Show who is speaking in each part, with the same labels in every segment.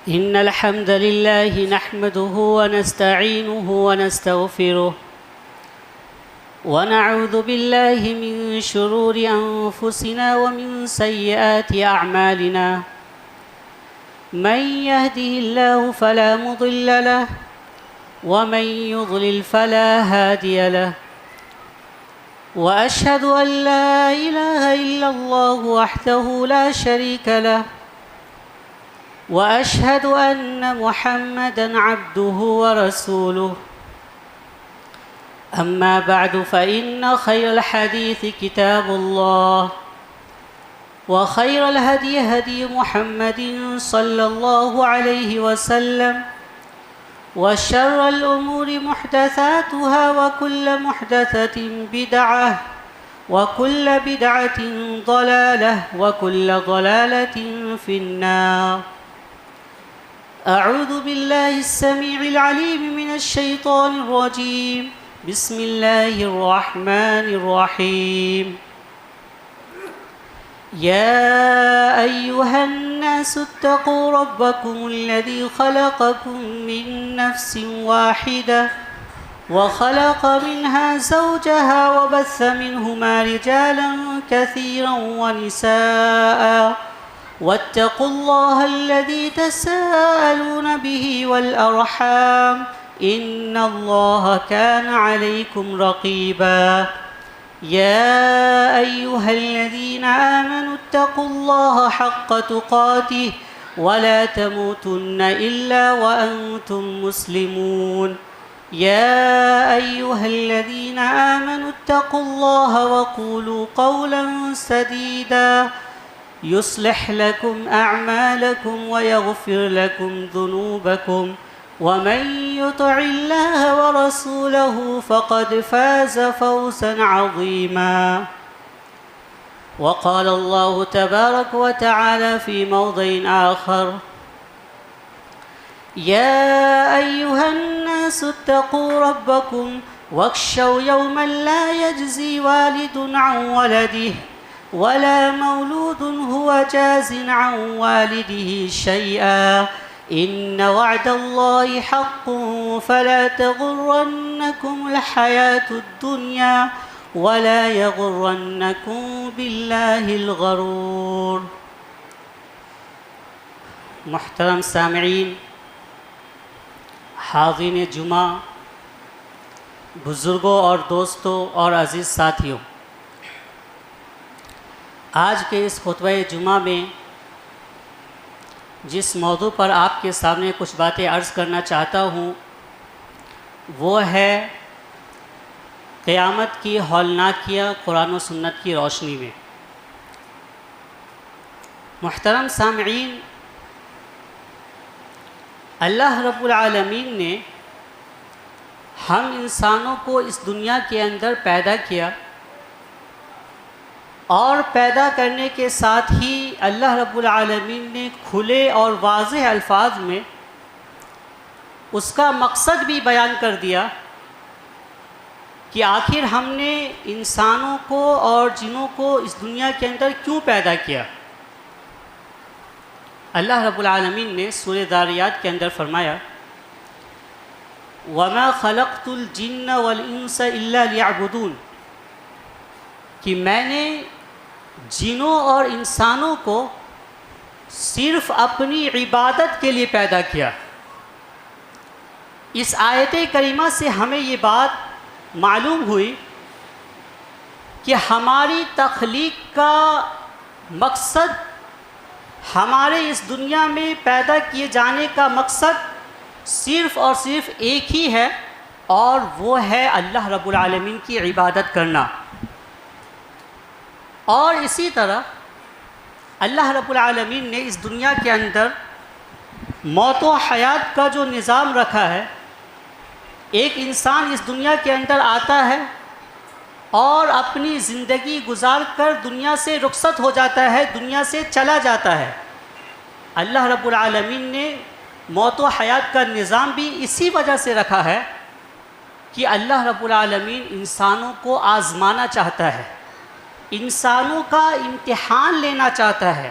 Speaker 1: إن الحمد لله نحمده ونستعينه ونستغفره ونعوذ بالله من شرور أنفسنا ومن سيئات أعمالنا من يهده الله فلا مضل له ومن يضلل فلا هادي له وأشهد أن لا إله إلا الله وحده لا شريك له وأشهد أن محمدًا عبده ورسوله أما بعد فإن خير الحديث كتاب الله وخير الهدي هدي محمد صلى الله عليه وسلم وشر الأمور محدثاتها وكل محدثة بدعة وكل بدعة ضلالة وكل ضلالة في النار. أعوذ بالله السميع العليم من الشيطان الرجيم. بسم الله الرحمن الرحيم. يا أيها الناس اتقوا ربكم الذي خلقكم من نفس واحدة وخلق منها زوجها وبث منهما رجالا كثيرا ونساء واتقوا الله الذي تساءلون به والأرحام إن الله كان عليكم رقيبا. يا أيها الذين آمنوا اتقوا الله حق تقاته ولا تموتن إلا وأنتم مسلمون. يا أيها الذين آمنوا اتقوا الله وقولوا قولا سديدا يصلح لكم أعمالكم ويغفر لكم ذنوبكم ومن يطع الله ورسوله فقد فاز فوزا عظيما. وقال الله تبارك وتعالى في موضع آخر: يا أيها الناس اتقوا ربكم واخشوا يوما لا يجزي والد عن ولده ولا مولود هو جاز عن والده شيئا إن وعد الله حق فلا تغرنكم الحياة الدنيا ولا يغرنكم بالله الغرور. محترم سامعین، حاضرین جمعہ، بزرگوں اور دوستوں اور عزیز ساتھیوں، آج کے اس خطبہ جمعہ میں جس موضوع پر آپ کے سامنے کچھ باتیں عرض کرنا چاہتا ہوں وہ ہے قیامت کی ہولناکیہ قرآن و سنت کی روشنی میں۔ محترم سامعین، اللہ رب العالمین نے ہم انسانوں کو اس دنیا کے اندر پیدا کیا، اور پیدا کرنے کے ساتھ ہی اللہ رب العالمین نے کھلے اور واضح الفاظ میں اس کا مقصد بھی بیان کر دیا کہ آخر ہم نے انسانوں کو اور جنوں کو اس دنیا کے اندر کیوں پیدا کیا۔ اللہ رب العالمین نے سورہ ذاریات کے اندر فرمایا: وَمَا خَلَقْتُ الْجِنَّ وَالْإِنسَ إِلَّا لِيَعْبُدُونَ، کہ میں نے جنوں اور انسانوں کو صرف اپنی عبادت کے لیے پیدا کیا۔ اس آیت کریمہ سے ہمیں یہ بات معلوم ہوئی کہ ہماری تخلیق کا مقصد، ہمارے اس دنیا میں پیدا کیے جانے کا مقصد صرف اور صرف ایک ہی ہے، اور وہ ہے اللہ رب العالمین کی عبادت کرنا۔ اور اسی طرح اللہ رب العالمین نے اس دنیا کے اندر موت و حیات کا جو نظام رکھا ہے، ایک انسان اس دنیا کے اندر آتا ہے اور اپنی زندگی گزار کر دنیا سے رخصت ہو جاتا ہے، دنیا سے چلا جاتا ہے۔ اللہ رب العالمین نے موت و حیات کا نظام بھی اسی وجہ سے رکھا ہے کہ اللہ رب العالمین انسانوں کو آزمانا چاہتا ہے، انسانوں کا امتحان لینا چاہتا ہے،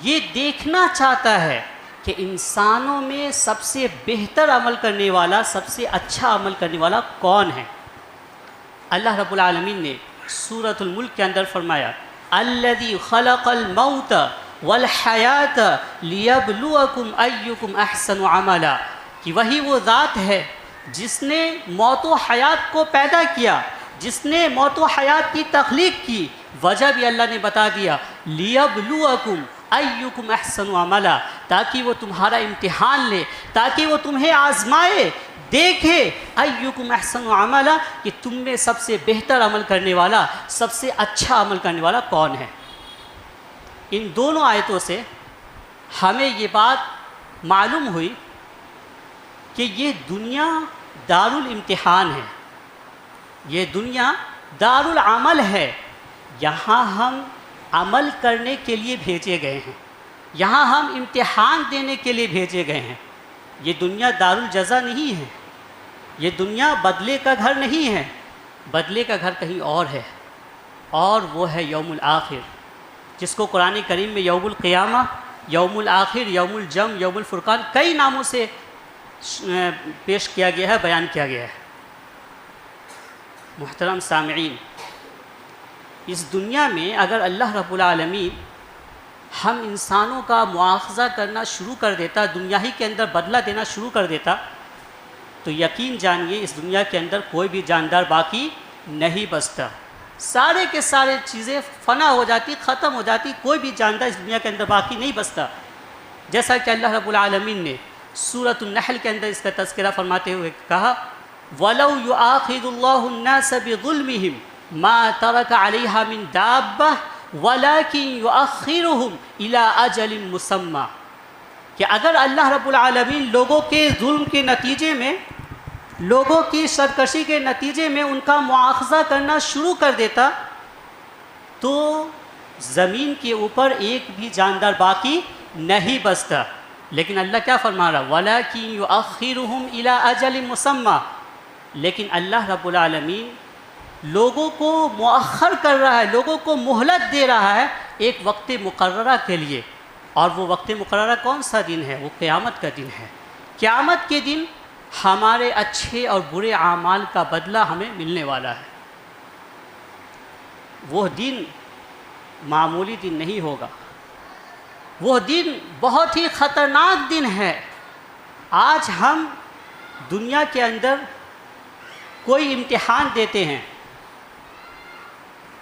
Speaker 1: یہ دیکھنا چاہتا ہے کہ انسانوں میں سب سے بہتر عمل کرنے والا، سب سے اچھا عمل کرنے والا کون ہے؟ اللہ رب العالمین نے سورۃ الملک کے اندر فرمایا الذی خلق الموت والحیات لیبلوکم ایکم احسن عملا، کہ وہی وہ ذات ہے جس نے موت و حیات کو پیدا کیا، جس نے موت و حیات کی تخلیق کی، وجہ بھی اللہ نے بتا دیا لیبلوکم ایکم احسن عملا، تاکہ وہ تمہارا امتحان لے، تاکہ وہ تمہیں آزمائے، دیکھے ایکم احسن عملا، کہ تم میں سب سے بہتر عمل کرنے والا، سب سے اچھا عمل کرنے والا کون ہے۔ ان دونوں آیتوں سے ہمیں یہ بات معلوم ہوئی کہ یہ دنیا دارالامتحان ہے، یہ دنیا دارالعمل ہے، یہاں ہم عمل کرنے کے لیے بھیجے گئے ہیں، یہاں ہم امتحان دینے کے لیے بھیجے گئے ہیں۔ یہ دنیا دارالجزا نہیں ہے، یہ دنیا بدلے کا گھر نہیں ہے، بدلے کا گھر کہیں اور ہے، اور وہ ہے یوم الآخر، جس کو قرآن کریم میں یوم القیامہ، یوم الآخر، یوم الجم، یوم الفرقان کئی ناموں سے پیش کیا گیا ہے، بیان کیا گیا ہے۔ محترم سامعین، اس دنیا میں اگر اللہ رب العالمین ہم انسانوں کا مواخذہ کرنا شروع کر دیتا، دنیا ہی کے اندر بدلہ دینا شروع کر دیتا، تو یقین جانیے اس دنیا کے اندر کوئی بھی جاندار باقی نہیں بچتا، سارے کے سارے چیزیں فنا ہو جاتی، ختم ہو جاتی، کوئی بھی جاندار اس دنیا کے اندر باقی نہیں بچتا۔ جیسا کہ اللہ رب العالمین نے سورۃ النحل کے اندر اس کا تذکرہ فرماتے ہوئے کہا وَلَوْ يُؤَاخِذُ اللَّهُ النَّاسَ بِظُلْمِهِمْ مَا تَرَكَ عَلَيْهَا مِن دَابَّةٍ وَلَكِنْ يُؤَخِّرُهُمْ إِلَىٰ أَجَلٍ مُّسَمًّى، کہ اگر اللہ رب العالمین لوگوں کے ظلم کے نتیجے میں، لوگوں کی سرکشی کے نتیجے میں ان کا مواخذہ کرنا شروع کر دیتا تو زمین کے اوپر ایک بھی جاندار باقی نہیں بچتا، لیکن اللہ کیا فرما رہا وَلَكِنْ يُؤَخِّرُهُمْ إِلَىٰ أَجَلٍ مُّسَمًّى، لیکن اللہ رب العالمین لوگوں کو مؤخر کر رہا ہے، لوگوں کو مہلت دے رہا ہے ایک وقت مقررہ کے لیے، اور وہ وقت مقررہ کون سا دن ہے؟ وہ قیامت کا دن ہے۔ قیامت کے دن ہمارے اچھے اور برے اعمال کا بدلہ ہمیں ملنے والا ہے۔ وہ دن معمولی دن نہیں ہوگا، وہ دن بہت ہی خطرناک دن ہے۔ آج ہم دنیا کے اندر کوئی امتحان دیتے ہیں،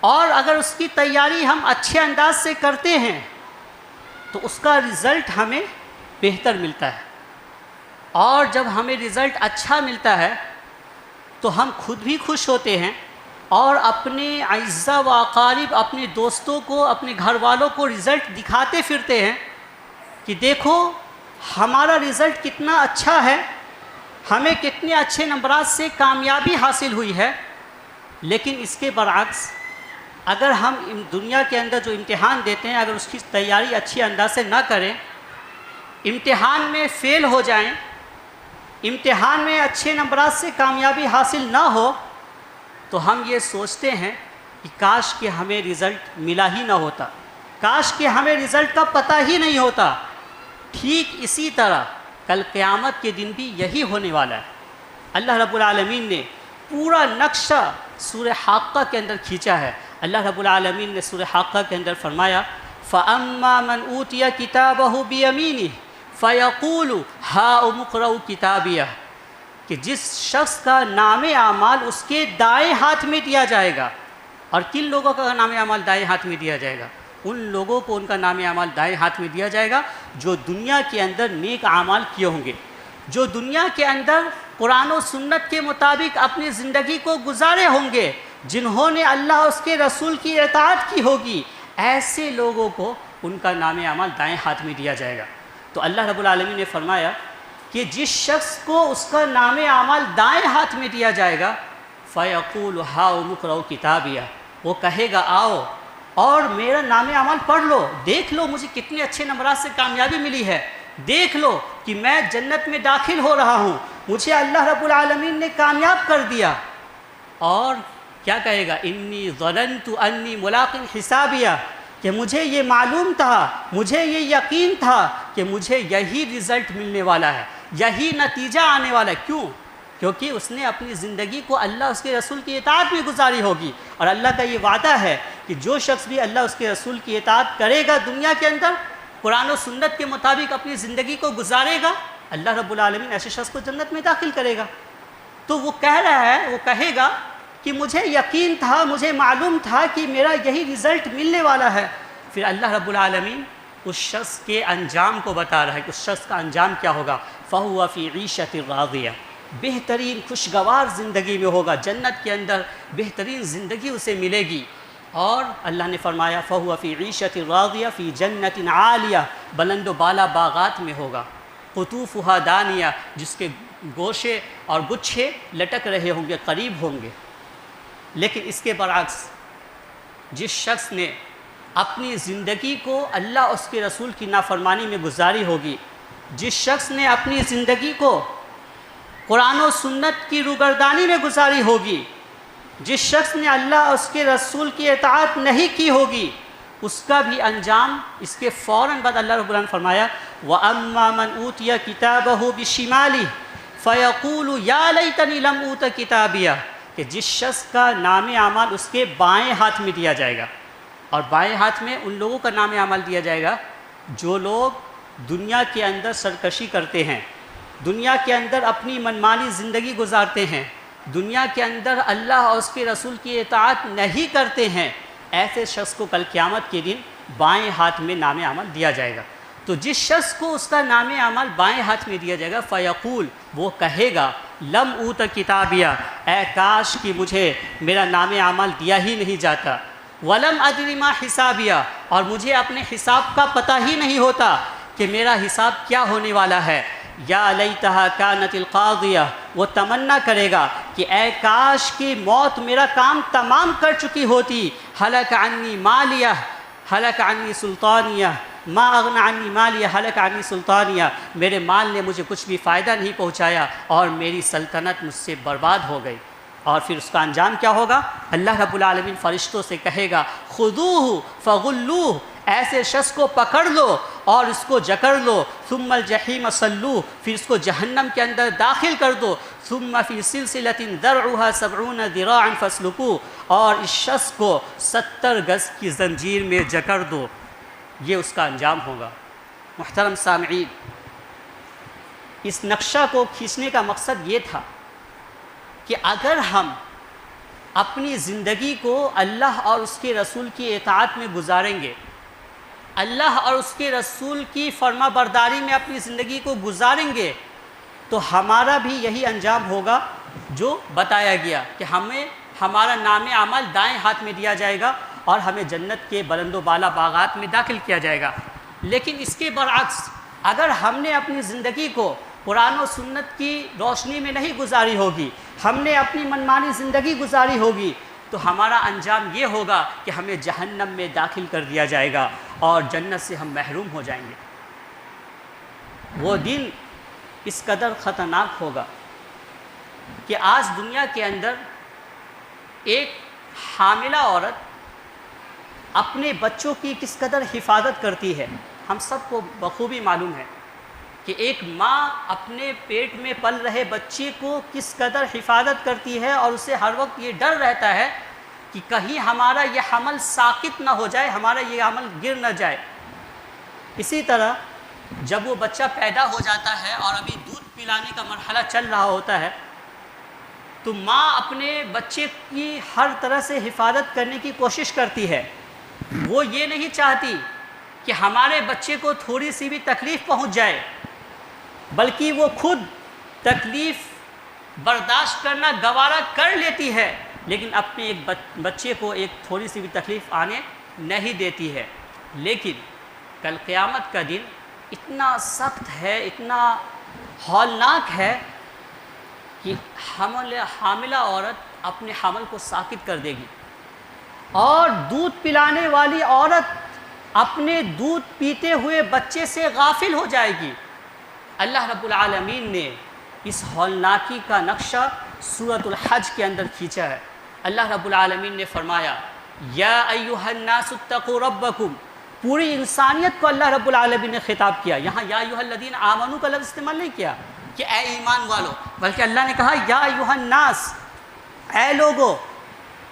Speaker 1: اور اگر اس کی تیاری ہم اچھے انداز سے کرتے ہیں تو اس کا رزلٹ ہمیں بہتر ملتا ہے، اور جب ہمیں رزلٹ اچھا ملتا ہے تو ہم خود بھی خوش ہوتے ہیں، اور اپنے اعزاء و اقارب، اپنے دوستوں کو، اپنے گھر والوں کو رزلٹ دکھاتے پھرتے ہیں کہ دیکھو ہمارا رزلٹ کتنا اچھا ہے، ہمیں کتنے اچھے نمبرات سے کامیابی حاصل ہوئی ہے۔ لیکن اس کے برعکس اگر ہم دنیا کے اندر جو امتحان دیتے ہیں، اگر اس کی تیاری اچھی انداز سے نہ کریں، امتحان میں فیل ہو جائیں، امتحان میں اچھے نمبرات سے کامیابی حاصل نہ ہو، تو ہم یہ سوچتے ہیں کہ کاش کہ ہمیں رزلٹ ملا ہی نہ ہوتا، کاش کہ ہمیں رزلٹ کا پتہ ہی نہیں ہوتا۔ ٹھیک اسی طرح کل قیامت کے دن بھی یہی ہونے والا ہے۔ اللہ رب العالمین نے پورا نقشہ سورہ حاقہ کے اندر کھینچا ہے۔ اللہ رب العالمین نے سورہ حاقہ کے اندر فرمایا فَأَمَّا مَنْ أُوتِيَ كِتَابَهُ بِيَمِينِهِ فَيَقُولُ هَاؤُمُ اقْرَءُوا كِتَابِيَهْ، کہ جس شخص کا نام اعمال اس کے دائیں ہاتھ میں دیا جائے گا، اور کن لوگوں کا نام اعمال دائیں ہاتھ میں دیا جائے گا؟ ان لوگوں کو ان کا نام اعمال دائیں ہاتھ میں دیا جائے گا جو دنیا کے اندر نیک اعمال کیے ہوں گے، جو دنیا کے اندر قرآن و سنت کے مطابق اپنی زندگی کو گزارے ہوں گے، جنہوں نے اللہ اس کے رسول کی اطاعت کی ہوگی، ایسے لوگوں کو ان کا نام اعمال دائیں ہاتھ میں دیا جائے گا۔ تو اللہ رب العالمین نے فرمایا کہ جس شخص کو اس کا نام اعمال دائیں ہاتھ میں دیا جائے گا فَيَقُولُ هَاؤُمُ اقْرَءُوا كِتَابِيَهْ، وہ کہے گا آؤ اور میرا نام اعمال پڑھ لو، دیکھ لو مجھے کتنے اچھے نمبرات سے کامیابی ملی ہے، دیکھ لو کہ میں جنت میں داخل ہو رہا ہوں، مجھے اللہ رب العالمین نے کامیاب کر دیا۔ اور کیا کہے گا انی ظننت انی ملاق حسابیہ، کہ مجھے یہ معلوم تھا، مجھے یہ یقین تھا کہ مجھے یہی رزلٹ ملنے والا ہے، یہی نتیجہ آنے والا ہے۔ کیوں؟ کیونکہ اس نے اپنی زندگی کو اللہ اس کے رسول کی اطاعت میں گزاری ہوگی، اور اللہ کا یہ وعدہ ہے کہ جو شخص بھی اللہ اس کے رسول کی اطاعت کرے گا دنیا کے اندر، قرآن و سنت کے مطابق اپنی زندگی کو گزارے گا، اللہ رب العالمین ایسے شخص کو جنت میں داخل کرے گا۔ تو وہ کہہ رہا ہے، وہ کہے گا کہ مجھے یقین تھا، مجھے معلوم تھا کہ میرا یہی رزلٹ ملنے والا ہے۔ پھر اللہ رب العالمین اس شخص کے انجام کو بتا رہا ہے کہ اس شخص کا انجام کیا ہوگا۔ فَهُوَ فِي عِيشَةٍ رَاضِيَةٍ، بہترین خوشگوار زندگی میں ہوگا، جنت کے اندر بہترین زندگی اسے ملے گی۔ اور اللہ نے فرمایا فَهُوَ فِي عِيشَةٍ رَاضِيَةٍ فِي جَنَّةٍ عَالِيَةٍ، بلند و بالا باغات میں ہوگا، قطوفها دانیہ، جس کے گوشے اور گچھے لٹک رہے ہوں گے، قریب ہوں گے۔ لیکن اس کے برعکس جس شخص نے اپنی زندگی کو اللہ اس کے رسول کی نافرمانی میں گزاری ہوگی، جس شخص نے اپنی زندگی کو قرآن و سنت کی روگردانی میں گزاری ہوگی، جس شخص نے اللہ اس کے رسول کی اطاعت نہیں کی ہوگی، اس کا بھی انجام اس کے فوراً بعد اللہ رب العالمین فرمایا وَأَمَّا مَنْ أُوتِيَ كِتَابَهُ بِشِمَالِهِ فَيَقُولُ يَا لَيْتَنِي لَمْ أُوتَ كِتَابِيَهْ، کہ جس شخص کا نام اعمال اس کے بائیں ہاتھ میں دیا جائے گا، اور بائیں ہاتھ میں ان لوگوں کا نام اعمال دیا جائے گا جو لوگ دنیا کے اندر سرکشی کرتے ہیں، دنیا کے اندر اپنی منمانی زندگی گزارتے ہیں، دنیا کے اندر اللہ اور اس کے رسول کی اطاعت نہیں کرتے ہیں، ایسے شخص کو کل قیامت کے دن بائیں ہاتھ میں نام عمل دیا جائے گا۔ تو جس شخص کو اس کا نام عمل بائیں ہاتھ میں دیا جائے گا فیقول، وہ کہے گا لم اوت کتابیہ، اے کاش کہ مجھے میرا نام عمل دیا ہی نہیں جاتا، ولم ادری ما حسابیہ، اور مجھے اپنے حساب کا پتہ ہی نہیں ہوتا کہ میرا حساب کیا ہونے والا ہے۔ یا لیتہا کانت القاضیہ، وہ تمنا کرے گا کہ اے کاش کی موت میرا کام تمام کر چکی ہوتی۔ ہلک عنی مالیہ ہلک عنی سلطانیہ ما اغنی عنی مالیہ ہلک عنی سلطانیہ، میرے مال نے مجھے کچھ بھی فائدہ نہیں پہنچایا اور میری سلطنت مجھ سے برباد ہو گئی۔ اور پھر اس کا انجام کیا ہوگا؟ اللہ رب العالمین فرشتوں سے کہے گا خذوہ فغلوہ، ایسے شخص کو پکڑ لو اور اس کو جکڑ لو، ثم الجحیم صلوہ، پھر اس کو جہنم کے اندر داخل کر دو، ثم فی سلسلۃ ذرعها 70 ذراعا فاسلکوہ، اور اس شخص کو 70 گز کی زنجیر میں جکڑ دو۔ یہ اس کا انجام ہوگا۔ محترم سامعین، اس نقشہ کو کھینچنے کا مقصد یہ تھا کہ اگر ہم اپنی زندگی کو اللہ اور اس کے رسول کی اطاعت میں گزاریں گے، اللہ اور اس کے رسول کی فرما برداری میں اپنی زندگی کو گزاریں گے، تو ہمارا بھی یہی انجام ہوگا جو بتایا گیا کہ ہمیں ہمارا نام عمل دائیں ہاتھ میں دیا جائے گا اور ہمیں جنت کے بلند و بالا باغات میں داخل کیا جائے گا۔ لیکن اس کے برعکس اگر ہم نے اپنی زندگی کو قرآن و سنت کی روشنی میں نہیں گزاری ہوگی، ہم نے اپنی منمانی زندگی گزاری ہوگی، تو ہمارا انجام یہ ہوگا کہ ہمیں جہنم میں داخل کر دیا جائے گا اور جنت سے ہم محروم ہو جائیں گے۔ وہ دن اس قدر خطرناک ہوگا کہ آج دنیا کے اندر ایک حاملہ عورت اپنے بچوں کی کس قدر حفاظت کرتی ہے، ہم سب کو بخوبی معلوم ہے کہ ایک ماں اپنے پیٹ میں پل رہے بچے کو کس قدر حفاظت کرتی ہے، اور اسے ہر وقت یہ ڈر رہتا ہے کہ کہیں ہمارا یہ حمل ساقط نہ ہو جائے، ہمارا یہ حمل گر نہ جائے۔ اسی طرح جب وہ بچہ پیدا ہو جاتا ہے اور ابھی دودھ پلانے کا مرحلہ چل رہا ہوتا ہے، تو ماں اپنے بچے کی ہر طرح سے حفاظت کرنے کی کوشش کرتی ہے۔ وہ یہ نہیں چاہتی کہ ہمارے بچے کو تھوڑی سی بھی تکلیف پہنچ جائے، بلکہ وہ خود تکلیف برداشت کرنا گوارا کر لیتی ہے، لیکن اپنے ایک بچے کو ایک تھوڑی سی بھی تکلیف آنے نہیں دیتی ہے۔ لیکن کل قیامت کا دن اتنا سخت ہے، اتنا ہولناک ہے کہ حاملہ عورت اپنے حمل کو ساقط کر دے گی، اور دودھ پلانے والی عورت اپنے دودھ پیتے ہوئے بچے سے غافل ہو جائے گی۔ اللہ رب العالمین نے اس ہولناکی کا نقشہ سورۃ الحج کے اندر کھینچا ہے۔ اللہ رب العالمین نے فرمایا یا ایھا الناس اتقوا ربکم، پوری انسانیت کو اللہ رب العالمین نے خطاب کیا. یہاں یا ایھا الذین آمنوا کا لفظ استعمال نہیں کیا کہ اے ایمان والو، بلکہ اللہ نے کہا یا ایھا الناس، اے لوگو،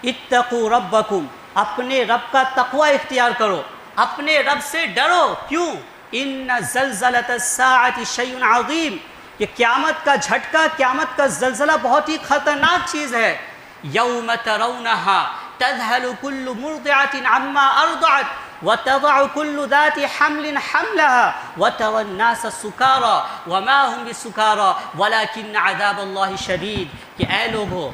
Speaker 1: اتقوا ربکم، اپنے رب کا تقوی اختیار کرو، اپنے رب سے ڈرو. کیوں؟ ان زلزلۃ الساعۃ شیء عظیم، کہ قیامت کا جھٹکا، قیامت کا زلزلہ بہت ہی خطرناک چیز ہے. یوم ترونہا تذہل کل مرضعۃ عما ارضعت وتضع كل ذات حمل حملها وترى الناس سكارى وما هم بسكارى ولكن عذاب الله شديد. کہ اے لوگو،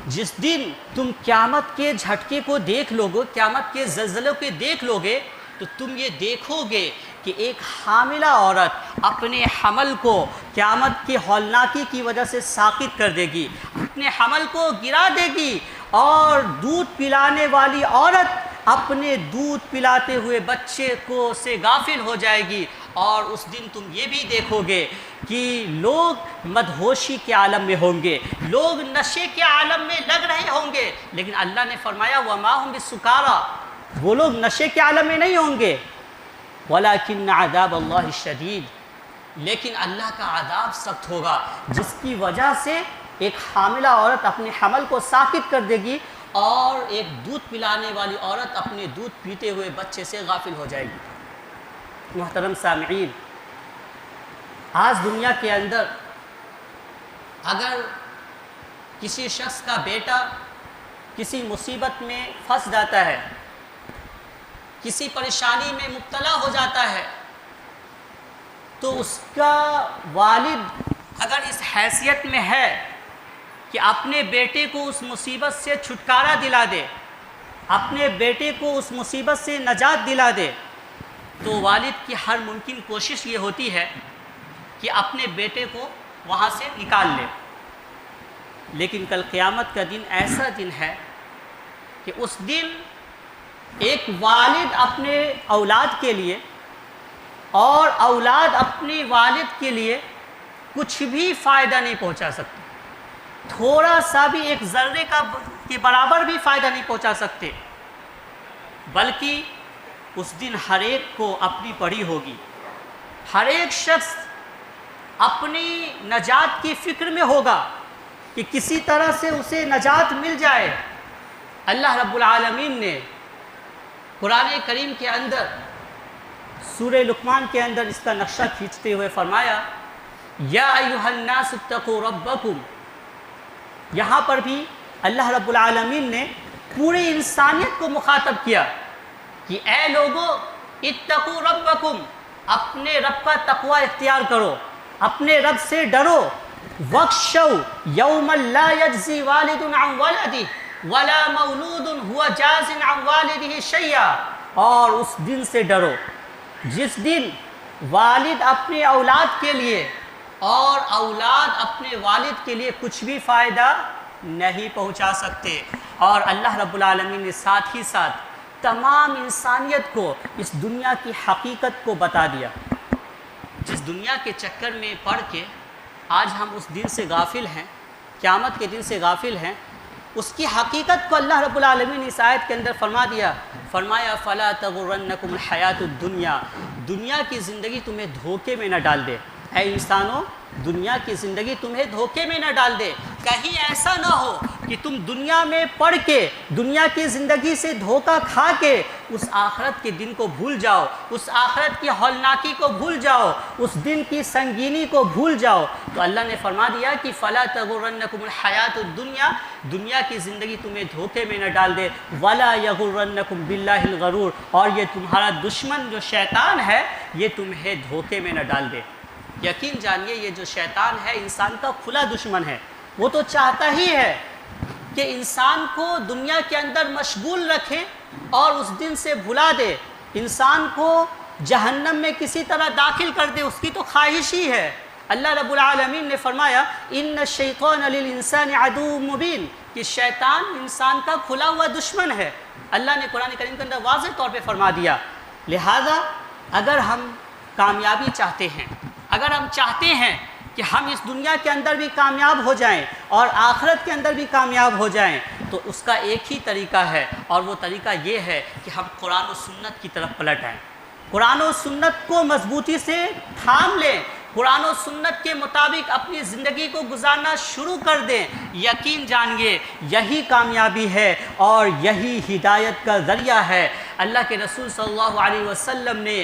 Speaker 1: جس دن تم قیامت کے جھٹکے کو دیکھ لو گے، قیامت کے زلزلے کو دیکھ لو گے، تو تم یہ دیکھو گے کہ ایک حاملہ عورت اپنے حمل کو قیامت کی ہولناکی کی وجہ سے ساقط کر دے گی، اپنے حمل کو گرا دے گی، اور دودھ پلانے والی عورت اپنے دودھ پلاتے ہوئے بچے کو سے غافل ہو جائے گی. اور اس دن تم یہ بھی دیکھو گے کہ لوگ مدہوشی کے عالم میں ہوں گے، لوگ نشے کے عالم میں لگ رہے ہوں گے، لیکن اللہ نے فرمایا وما هم بسکارى، وہ لوگ نشے کے عالم میں نہیں ہوں گے. ولیکن عذاب اللہ شدید، لیکن اللہ کا عذاب سخت ہوگا، جس کی وجہ سے ایک حاملہ عورت اپنے حمل کو ساقط کر دے گی، اور ایک دودھ پلانے والی عورت اپنے دودھ پیتے ہوئے بچے سے غافل ہو جائے گی. محترم سامعین، آج دنیا کے اندر اگر کسی شخص کا بیٹا کسی مصیبت میں پھنس جاتا ہے، کسی پریشانی میں مبتلا ہو جاتا ہے، تو اس کا والد اگر اس حیثیت میں ہے کہ اپنے بیٹے کو اس مصیبت سے چھٹکارا دلا دے، اپنے بیٹے کو اس مصیبت سے نجات دلا دے، تو والد کی ہر ممکن کوشش یہ ہوتی ہے کہ اپنے بیٹے کو وہاں سے نکال لے. لیکن کل قیامت کا دن ایسا دن ہے کہ اس دن ایک والد اپنے اولاد کے لیے اور اولاد اپنے والد کے لیے کچھ بھی فائدہ نہیں پہنچا سکتے، تھوڑا سا بھی ایک ذرے کے برابر بھی فائدہ نہیں پہنچا سکتے، بلکہ اس دن ہر ایک کو اپنی پڑی ہوگی. ہر ایک شخص اپنی نجات کی فکر میں ہوگا کہ کسی طرح سے اسے نجات مل جائے. اللہ رب العالمین نے قرآن کریم کے اندر سورہ لقمان کے اندر اس کا نقشہ کھینچتے ہوئے فرمایا یا ایھا الناس اتقوا ربکم. یہاں پر بھی اللہ رب العالمین نے پوری انسانیت کو مخاطب کیا کہ اے لوگو اتقوا ربکم، اپنے رب کا تقوی اختیار کرو، اپنے رب سے ڈرو. واخشوا یوما لا یجزی والد عن ولدہ ولا مولود هو جاز عن والدہ شیئا، اور اس دن سے ڈرو جس دن والد اپنے اولاد کے لیے اور اولاد اپنے والد کے لیے کچھ بھی فائدہ نہیں پہنچا سکتے. اور اللہ رب العالمین نے ساتھ ہی ساتھ تمام انسانیت کو اس دنیا کی حقیقت کو بتا دیا. جس دنیا کے چکر میں پڑ کے آج ہم اس دن سے غافل ہیں، قیامت کے دن سے غافل ہیں، اس کی حقیقت کو اللہ رب العالمین نے اس آیت کے اندر فرما دیا. فرمایا فلا تغرنکم الحیات الدنیا، دنیا کی زندگی تمہیں دھوکے میں نہ ڈال دے. اے انسانوں، دنیا کی زندگی تمہیں دھوکے میں نہ ڈال دے. کہیں ایسا نہ ہو کہ تم دنیا میں پڑھ کے، دنیا کی زندگی سے دھوکہ کھا کے اس آخرت کے دن کو بھول جاؤ، اس آخرت کی ہولناکی کو بھول جاؤ، اس دن کی سنگینی کو بھول جاؤ. تو اللہ نے فرما دیا کہ فلا تغرنکم الحیات الدنیا، دنیا کی زندگی تمہیں دھوکے میں نہ ڈال دے. ولا یغرنکم باللہ الغرور، اور یہ تمہارا دشمن جو شیطان ہے یہ تمہیں دھوکے میں نہ ڈال دے. یقین جانیے یہ جو شیطان ہے انسان کا کھلا دشمن ہے. وہ تو چاہتا ہی ہے کہ انسان کو دنیا کے اندر مشغول رکھے اور اس دن سے بھلا دے، انسان کو جہنم میں کسی طرح داخل کر دے، اس کی تو خواہش ہی ہے. اللہ رب العالمین نے فرمایا ان الشیطان للانسان عدو مبین، کہ شیطان انسان کا کھلا ہوا دشمن ہے. اللہ نے قرآن کریم کے اندر واضح طور پہ فرما دیا. لہذا اگر ہم کامیابی چاہتے ہیں، اگر ہم چاہتے ہیں کہ ہم اس دنیا کے اندر بھی کامیاب ہو جائیں اور آخرت کے اندر بھی کامیاب ہو جائیں، تو اس کا ایک ہی طریقہ ہے، اور وہ طریقہ یہ ہے کہ ہم قرآن و سنت کی طرف پلٹ آئیں، قرآن و سنت کو مضبوطی سے تھام لیں، قرآن و سنت کے مطابق اپنی زندگی کو گزارنا شروع کر دیں۔ یقین جانیے یہی کامیابی ہے اور یہی ہدایت کا ذریعہ ہے۔ اللہ کے رسول صلی اللہ علیہ وسلم نے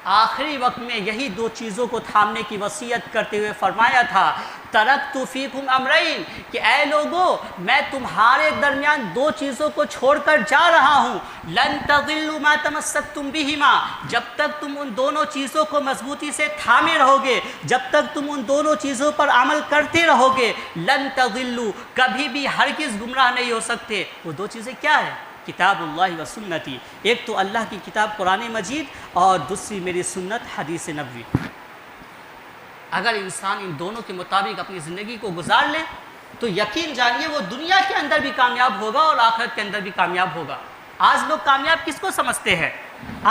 Speaker 1: آخری وقت میں یہی دو چیزوں کو تھامنے کی وصیت کرتے ہوئے فرمایا تھا، ترکت فیکم امرین، کہ اے لوگو میں تمہارے درمیان دو چیزوں کو چھوڑ کر جا رہا ہوں، لن تضلوا ما تمسکتم بہما، جب تک تم ان دونوں چیزوں کو مضبوطی سے تھامے رہو گے، جب تک تم ان دونوں چیزوں پر عمل کرتے رہو گے، لن تضلوا، کبھی بھی ہرگز گمراہ نہیں ہو سکتے۔ وہ دو چیزیں کیا ہیں؟ کتاب اللہ و سنتی، ایک تو اللہ کی کتاب قرآن مجید اور دوسری میری سنت حدیث نبوی۔ اگر انسان ان دونوں کے مطابق اپنی زندگی کو گزار لے تو یقین جانیے وہ دنیا کے اندر بھی کامیاب ہوگا اور آخرت کے اندر بھی کامیاب ہوگا۔ آج لوگ کامیاب کس کو سمجھتے ہیں؟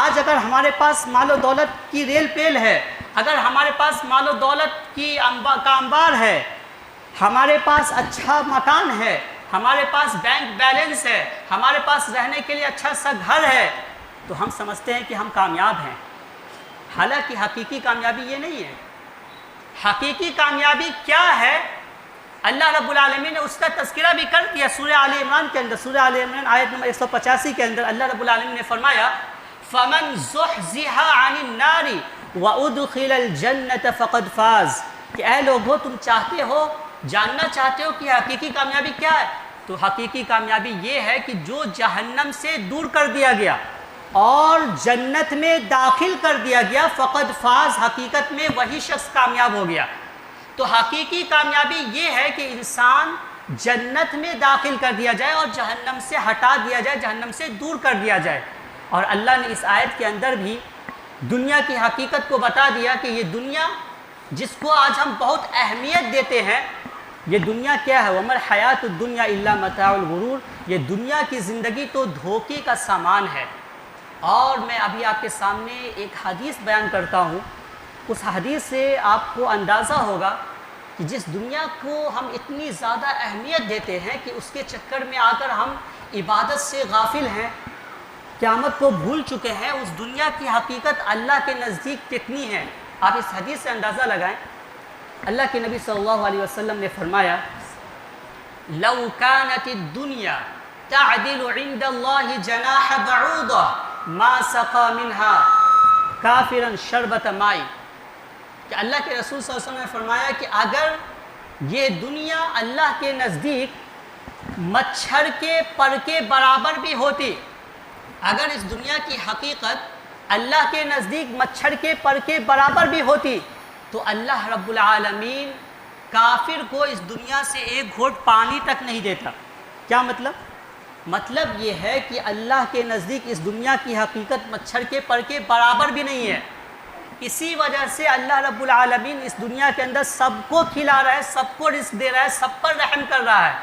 Speaker 1: آج اگر ہمارے پاس مال و دولت کی ریل پیل ہے، اگر ہمارے پاس مال و دولت کی انبار ہے، ہمارے پاس اچھا مکان ہے، ہمارے پاس بینک بیلنس ہے، ہمارے پاس رہنے کے لیے اچھا سا گھر ہے، تو ہم سمجھتے ہیں کہ ہم کامیاب ہیں۔ حالانکہ حقیقی کامیابی یہ نہیں ہے۔ حقیقی کامیابی کیا ہے؟ اللہ رب العالمین نے اس کا تذکرہ بھی کر دیا سورہ آل عمران کے اندر۔ سورہ آل عمران آیت نمبر 185 کے اندر اللہ رب العالمین نے فرمایا فَمَنْ زُحْزِحَ عَنِ النَّارِ وَأُدْخِلَ الْجَنَّةَ فَقَدْ فَازَ، کہ اے لوگو تم چاہتے ہو، جاننا چاہتے ہو کہ حقیقی کامیابی کیا ہے؟ تو حقیقی کامیابی یہ ہے کہ جو جہنم سے دور کر دیا گیا اور جنت میں داخل کر دیا گیا، فقد فاز، حقیقت میں وہی شخص کامیاب ہو گیا۔ تو حقیقی کامیابی یہ ہے کہ انسان جنت میں داخل کر دیا جائے اور جہنم سے ہٹا دیا جائے، جہنم سے دور کر دیا جائے۔ اور اللہ نے اس آیت کے اندر بھی دنیا کی حقیقت کو بتا دیا کہ یہ دنیا جس کو آج ہم بہت اہمیت دیتے ہیں، یہ دنیا کیا ہے؟ وَمَا الْحَيَاةُ الدُّنْيَا إِلَّا مَتَاعُ الْغُرُورِ، یہ دنیا کی زندگی تو دھوکے کا سامان ہے۔ اور میں ابھی آپ کے سامنے ایک حدیث بیان کرتا ہوں، اس حدیث سے آپ کو اندازہ ہوگا کہ جس دنیا کو ہم اتنی زیادہ اہمیت دیتے ہیں کہ اس کے چکر میں آ کر ہم عبادت سے غافل ہیں، قیامت کو بھول چکے ہیں، اس دنیا کی حقیقت اللہ کے نزدیک کتنی ہے۔ آپ اس حدیث سے اندازہ لگائیں۔ اللہ کے نبی صلی اللہ علیہ وسلم نے فرمایا لو كانت الدنيا تعدل عند الله جناح بعوضة ما سقى منها كافرا شربة ماء، کہ اللہ کے رسول صلی اللہ علیہ وسلم نے فرمایا کہ اگر یہ دنیا اللہ کے نزدیک مچھر کے پر کے برابر بھی ہوتی، اگر اس دنیا کی حقیقت اللہ کے نزدیک مچھر کے پر کے برابر بھی ہوتی تو اللہ رب العالمین کافر کو اس دنیا سے ایک گھونٹ پانی تک نہیں دیتا۔ کیا مطلب؟ مطلب یہ ہے کہ اللہ کے نزدیک اس دنیا کی حقیقت مچھر کے پر کے برابر بھی نہیں ہے۔ اسی وجہ سے اللہ رب العالمین اس دنیا کے اندر سب کو کھلا رہا ہے، سب کو رزق دے رہا ہے، سب پر رحم کر رہا ہے۔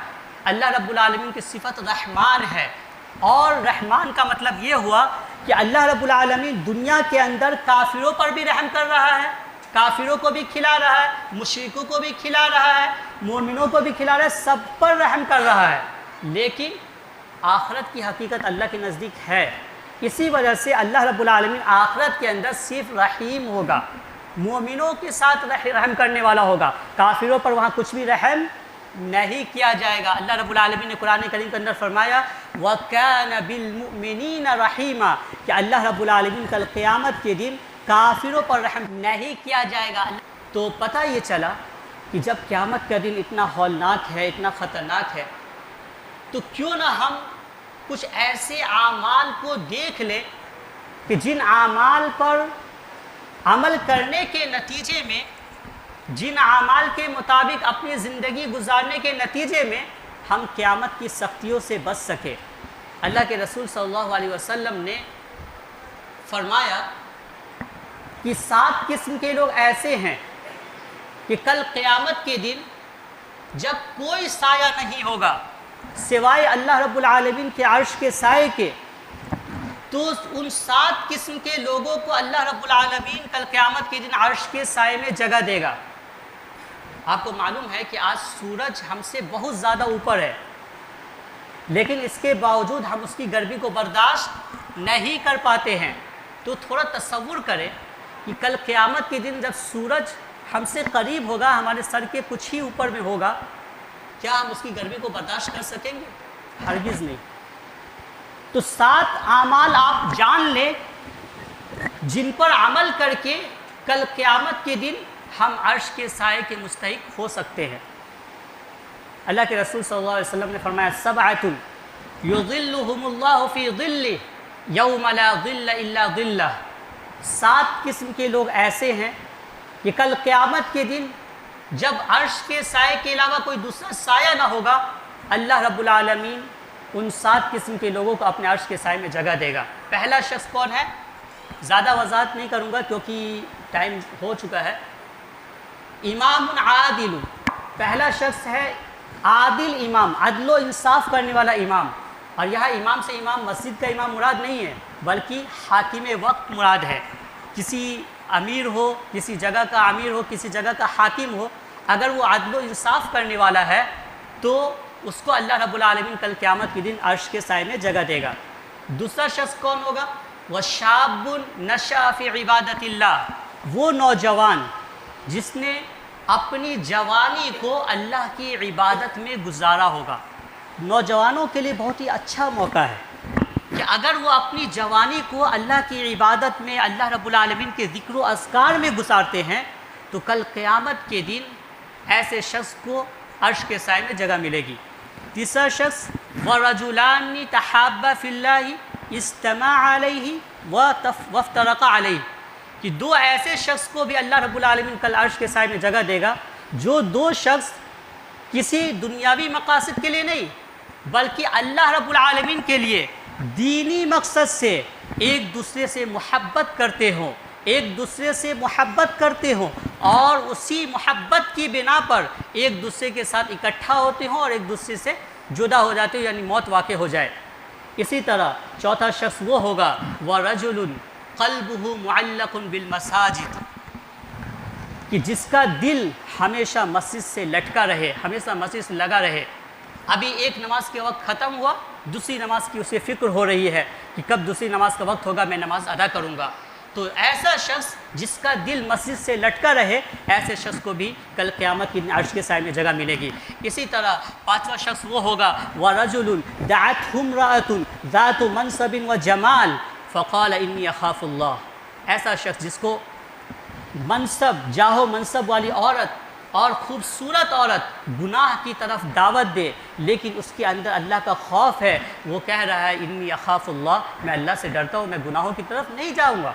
Speaker 1: اللہ رب العالمین کی صفت رحمان ہے، اور رحمان کا مطلب یہ ہوا کہ اللہ رب العالمین دنیا کے اندر کافروں پر بھی رحم کر رہا ہے، کافروں کو بھی کھلا رہا ہے، مشرکوں کو بھی کھلا رہا ہے، مومنوں کو بھی کھلا رہا ہے، سب پر رحم کر رہا ہے۔ لیکن آخرت کی حقیقت اللہ کے نزدیک ہے، اسی وجہ سے اللہ رب العالمین آخرت کے اندر صرف رحیم ہوگا، مومنوں کے ساتھ رحم کرنے والا ہوگا، کافروں پر وہاں کچھ بھی رحم نہیں کیا جائے گا۔ اللہ رب العالمین نے قرآن کریم کے اندر فرمایا وَكَانَ بِالْمُؤْمِنِينَ رَحِيمًا، کہ اللہ رب العالمین کل قیامت کے دن کافروں پر رحم نہیں کیا جائے گا۔ تو پتہ یہ چلا کہ جب قیامت کا دن اتنا ہولناک ہے، اتنا خطرناک ہے، تو کیوں نہ ہم کچھ ایسے اعمال کو دیکھ لیں کہ جن اعمال پر عمل کرنے کے نتیجے میں، جن اعمال کے مطابق اپنی زندگی گزارنے کے نتیجے میں ہم قیامت کی سختیوں سے بچ سکے۔ اللہ کے رسول صلی اللہ علیہ وسلم نے فرمایا کہ 7 قسم کے لوگ ایسے ہیں کہ کل قیامت کے دن جب کوئی سایہ نہیں ہوگا سوائے اللہ رب العالمین کے عرش کے سائے کے، تو ان 7 قسم کے لوگوں کو اللہ رب العالمین کل قیامت کے دن عرش کے سائے میں جگہ دے گا۔ آپ کو معلوم ہے کہ آج سورج ہم سے بہت زیادہ اوپر ہے، لیکن اس کے باوجود ہم اس کی گرمی کو برداشت نہیں کر پاتے ہیں۔ تو تھوڑا تصور کریں کہ کل قیامت کے دن جب سورج ہم سے قریب ہوگا، ہمارے سر کے کچھ ہی اوپر میں ہوگا، کیا ہم اس کی گرمی کو برداشت کر سکیں گے؟ ہرگز نہیں۔ تو 7 اعمال آپ جان لیں جن پر عمل کر کے کل قیامت کے دن ہم عرش کے سائے کے مستحق ہو سکتے ہیں۔ اللہ کے رسول صلی اللہ علیہ وسلم نے فرمایا سبعۃ یظلھم اللہ فی ظلہ یوم لا ظل الا ظلہ، 7 قسم کے لوگ ایسے ہیں کہ کل قیامت کے دن جب عرش کے سائے کے علاوہ کوئی دوسرا سایہ نہ ہوگا، اللہ رب العالمین ان 7 قسم کے لوگوں کو اپنے عرش کے سائے میں جگہ دے گا۔ پہلا شخص کون ہے؟ زیادہ وضاحت نہیں کروں گا کیونکہ ٹائم ہو چکا ہے۔ امام عادل، پہلا شخص ہے عادل امام، عدل و انصاف کرنے والا امام۔ اور یہاں امام سے امام مسجد کا امام مراد نہیں ہے، بلکہ حاکم وقت مراد ہے۔ کسی امیر ہو، کسی جگہ کا امیر ہو، کسی جگہ کا حاکم ہو، اگر وہ عدل و انصاف کرنے والا ہے تو اس کو اللہ رب العالمین کل قیامت کے دن عرش کے سائے میں جگہ دے گا۔ دوسرا شخص کون ہوگا؟ وَشَابٌ نَشَأَ فِي عِبَادَةِ اللَّهِ، وہ نوجوان جس نے اپنی جوانی کو اللہ کی عبادت میں گزارا ہوگا۔ نوجوانوں کے لیے بہت ہی اچھا موقع ہے کہ اگر وہ اپنی جوانی کو اللہ کی عبادت میں، اللہ رب العالمین کے ذکر و اذکار میں گزارتے ہیں تو کل قیامت کے دن ایسے شخص کو عرش کے سائے میں جگہ ملے گی۔ تیسرا شخص وَرَجُلَانِ تَحَابَّا فِي اللَّهِ اجْتَمَعَا عَلَيْهِ وَافْتَرَقَا عَلَيْهِ، کہ 2 ایسے شخص کو بھی اللہ رب العالمین کل عرش کے سائے میں جگہ دے گا، جو 2 شخص کسی دنیاوی مقاصد کے لیے نہیں بلکہ اللہ رب العالمین کے لیے دینی مقصد سے ایک دوسرے سے محبت کرتے ہوں، ایک دوسرے سے محبت کرتے ہوں اور اسی محبت کی بنا پر ایک دوسرے کے ساتھ اکٹھا ہوتے ہوں اور ایک دوسرے سے جدا ہو جاتے ہوں، یعنی موت واقع ہو جائے۔ اسی طرح چوتھا شخص وہ ہوگا وَرَجُلٌ قَلْبُهُ مُعَلَّقٌ بِالْمَسَاجِدِ، کہ جس کا دل ہمیشہ مسجد سے لٹکا رہے، ہمیشہ مسجد سے لگا رہے۔ ابھی ایک نماز کے وقت ختم ہوا، دوسری نماز کی اسے فکر ہو رہی ہے کہ کب دوسری نماز کا وقت ہوگا، میں نماز ادا کروں گا۔ تو ایسا شخص جس کا دل مسجد سے لٹکا رہے، ایسے شخص کو بھی کل قیامت کی عرش کے سائے میں جگہ ملے گی۔ اسی طرح پانچواں شخص وہ ہوگا وَرَجُلٌ دَعَتْهُ امْرَأَةٌ ذَاتُ مَنْصَبٍ وَجَمَالٍ فَقَالَ إِنِّي أَخَافُ اللَّهَ، ایسا شخص جس کو منصب، جاہ و منصب والی عورت اور خوبصورت عورت گناہ کی طرف دعوت دے، لیکن اس کے اندر اللہ کا خوف ہے، وہ کہہ رہا ہے انی اخاف اللہ، میں اللہ سے ڈرتا ہوں، میں گناہوں کی طرف نہیں جاؤں گا۔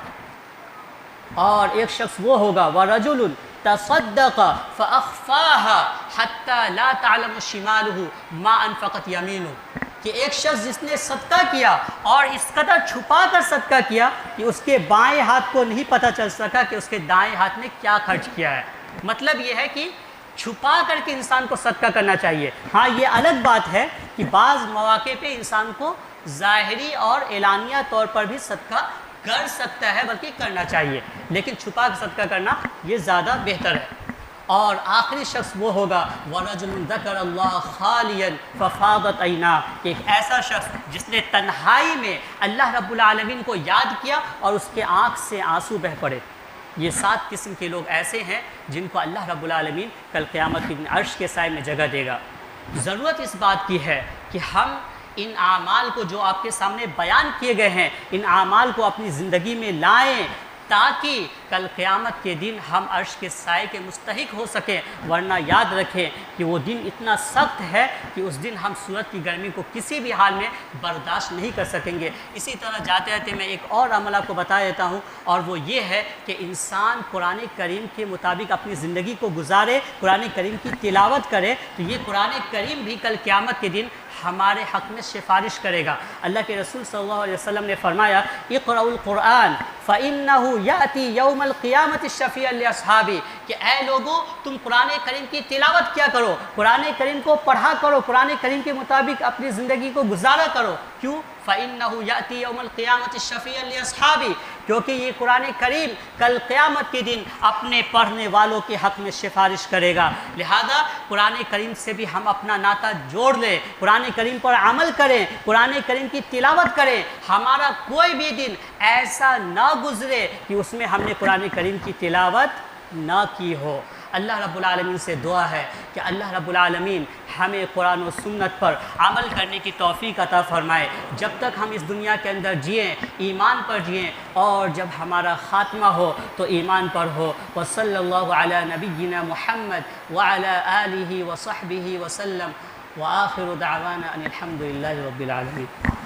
Speaker 1: اور ایک شخص وہ ہوگا وَرَجُلٌ تَصَدَّقَ فَأَخْفَاهَا حَتَّى لَا تَعْلَمُ شِمَالُهُ مَا أَنفَقَتْ يَمِينُهُ، کہ ایک شخص جس نے صدقہ کیا اور اس قدر چھپا کر صدقہ کیا کہ اس کے بائیں ہاتھ کو نہیں پتہ چل سکا کہ اس کے دائیں ہاتھ نے کیا خرچ کیا ہے۔ مطلب یہ ہے کہ چھپا کر کے انسان کو صدقہ کرنا چاہیے۔ ہاں یہ الگ بات ہے کہ بعض مواقع پہ انسان کو ظاہری اور اعلانیہ طور پر بھی صدقہ کر سکتا ہے، بلکہ کرنا چاہیے، لیکن چھپا کر صدقہ کرنا یہ زیادہ بہتر ہے۔ اور آخری شخص وہ ہوگا وَرَجُلٌ ذَكَرَ اللَّهَ خَالِيًا فَفَاضَتْ عَيْنَاهُ، کہ ایک ایسا شخص جس نے تنہائی میں اللہ رب العالمین کو یاد کیا اور اس کے آنکھ سے آنسو بہہ پڑے۔ یہ 7 قسم کے لوگ ایسے ہیں جن کو اللہ رب العالمین کل قیامت کے دن عرش کے سائے میں جگہ دے گا۔ ضرورت اس بات کی ہے کہ ہم ان اعمال کو جو آپ کے سامنے بیان کیے گئے ہیں، ان اعمال کو اپنی زندگی میں لائیں تاکہ کل قیامت کے دن ہم عرش کے سائے کے مستحق ہو سکیں، ورنہ یاد رکھیں کہ وہ دن اتنا سخت ہے کہ اس دن ہم سورج کی گرمی کو کسی بھی حال میں برداشت نہیں کر سکیں گے۔ اسی طرح جاتے جاتے میں ایک اور عمل آپ کو بتا دیتا ہوں، اور وہ یہ ہے کہ انسان قرآن کریم کے مطابق اپنی زندگی کو گزارے، قرآن کریم کی تلاوت کرے، تو یہ قرآن کریم بھی کل قیامت کے دن ہمارے حق میں سفارش کرے گا۔ اللہ کے رسول صلی اللہ علیہ وسلم نے فرمایا اقرؤوا القرآن فإنه يأتي يوم القيامة شفيعا لأصحابه، کہ اے لوگو تم قرآن کریم کی تلاوت کیا کرو، قرآن کریم کو پڑھا کرو، قرآن کریم کے مطابق اپنی زندگی کو گزارا کرو۔ کیوں؟ فإنه يأتي يوم القيامة شفيعا لأصحابه، کیونکہ یہ قرآن کریم کل قیامت کے دن اپنے پڑھنے والوں کے حق میں سفارش کرے گا۔ لہذا قرآن کریم سے بھی ہم اپنا ناطہ جوڑ لیں، قرآن کریم پر عمل کریں، قرآن کریم کی تلاوت کریں۔ ہمارا کوئی بھی دن ایسا نہ گزرے کہ اس میں ہم نے قرآن کریم کی تلاوت نہ کی ہو۔ اللہ رب العالمین سے دعا ہے کہ اللہ رب العالمین ہمیں قرآن و سنت پر عمل کرنے کی توفیق عطا فرمائے۔ جب تک ہم اس دنیا کے اندر جئیں ایمان پر جئیں، اور جب ہمارا خاتمہ ہو تو ایمان پر ہو۔ وصلی اللہ علی نبینا محمد وعلی آلہ وصحبہ وسلم، وآخر دعوانا ان الحمد للہ رب العالمین۔